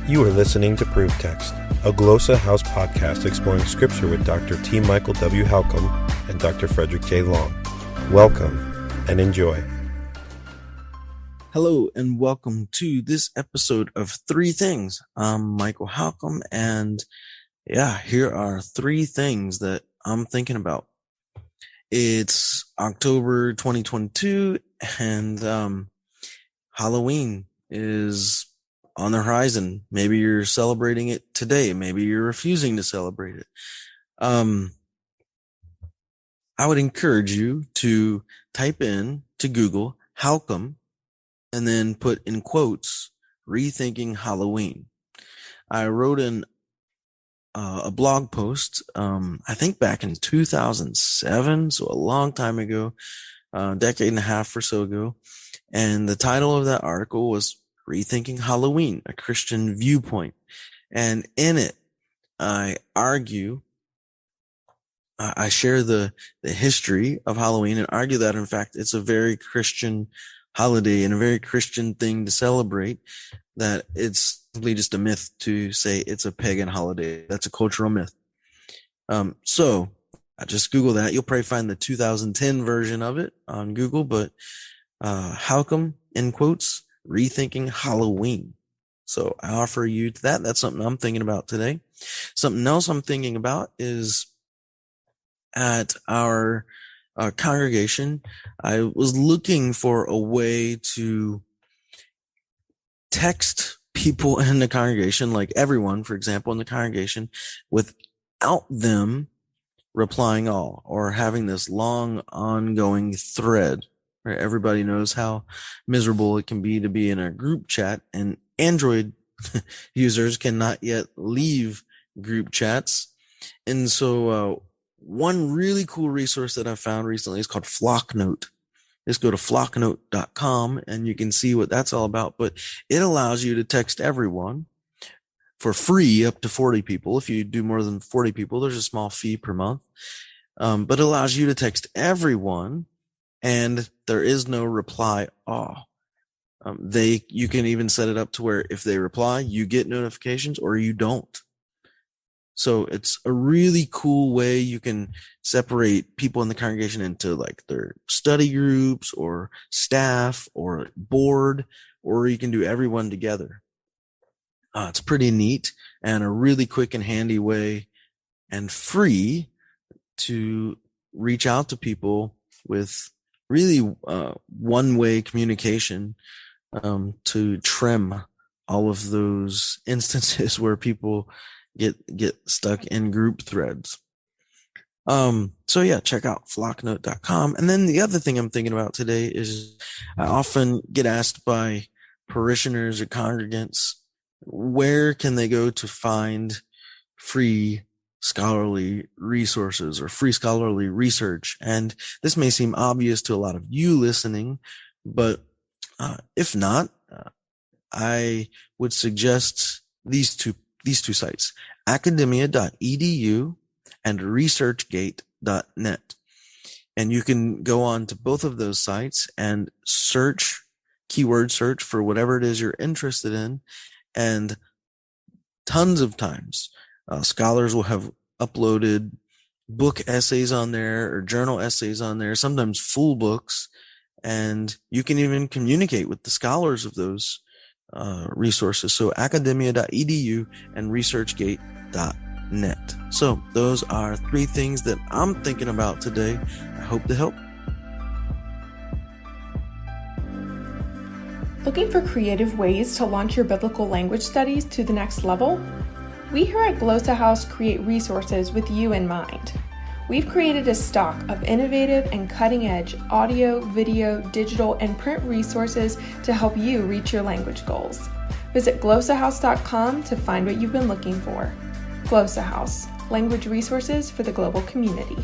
You are listening to ProveText, a Glossa House podcast exploring Scripture with Dr. T. Michael W. Halcomb and Dr. Frederick J. Long. Welcome and enjoy. Hello and welcome to this episode of Three Things. I'm Michael Halcomb, and here are three things that I'm thinking about. It's October 2022, and Halloween is on the horizon. Maybe you're celebrating it today. Maybe you're refusing to celebrate it. I would encourage you to type in to Google Halcomb and then put in quotes, rethinking Halloween. I wrote in a blog post, I think back in 2007, so a long time ago, a decade and a half or so ago. And the title of that article was Rethinking Halloween, a Christian Viewpoint. And in it, I share the history of Halloween and argue that, in fact, it's a very Christian holiday and a very Christian thing to celebrate, that it's simply just a myth to say it's a pagan holiday. That's a cultural myth. So I just Google that. You'll probably find the 2010 version of it on Google, but Halcomb, in quotes, rethinking Halloween. So I offer you to that. That's something I'm thinking about today. Something else I'm thinking about is at our congregation, I was looking for a way to text people in the congregation, like everyone, for example, in the congregation, without them replying all or having this long ongoing thread. Right? Everybody knows how miserable it can be to be in a group chat, and Android users cannot yet leave group chats. And so one really cool resource that I found recently is called Flocknote. Just go to Flocknote.com and you can see what that's all about. But it allows you to text everyone for free up to 40 people. If you do more than 40 people, there's a small fee per month. But it allows you to text everyone, and there is no reply all. You can even set it up to where if they reply, you get notifications or you don't. So it's a really cool way you can separate people in the congregation into like their study groups or staff or board, or you can do everyone together. It's pretty neat and a really quick and handy way and free to reach out to people with really one-way communication to trim all of those instances where people get stuck in group threads. Check out Flocknote.com. And then the other thing I'm thinking about today is I often get asked by parishioners or congregants, where can they go to find free scholarly resources or free scholarly research? And this may seem obvious to a lot of you listening, but if not, I would suggest these two sites, academia.edu and researchgate.net. And you can go on to both of those sites and keyword search for whatever it is you're interested in. And tons of times, scholars will have uploaded book essays on there or journal essays on there, sometimes full books. And you can even communicate with the scholars of those resources. So academia.edu and researchgate.net. So those are three things that I'm thinking about today. I hope to help. Looking for creative ways to launch your biblical language studies to the next level? We here at Glossa House create resources with you in mind. We've created a stock of innovative and cutting-edge audio, video, digital, and print resources to help you reach your language goals. Visit glossahouse.com to find what you've been looking for. Glossa House, language resources for the global community.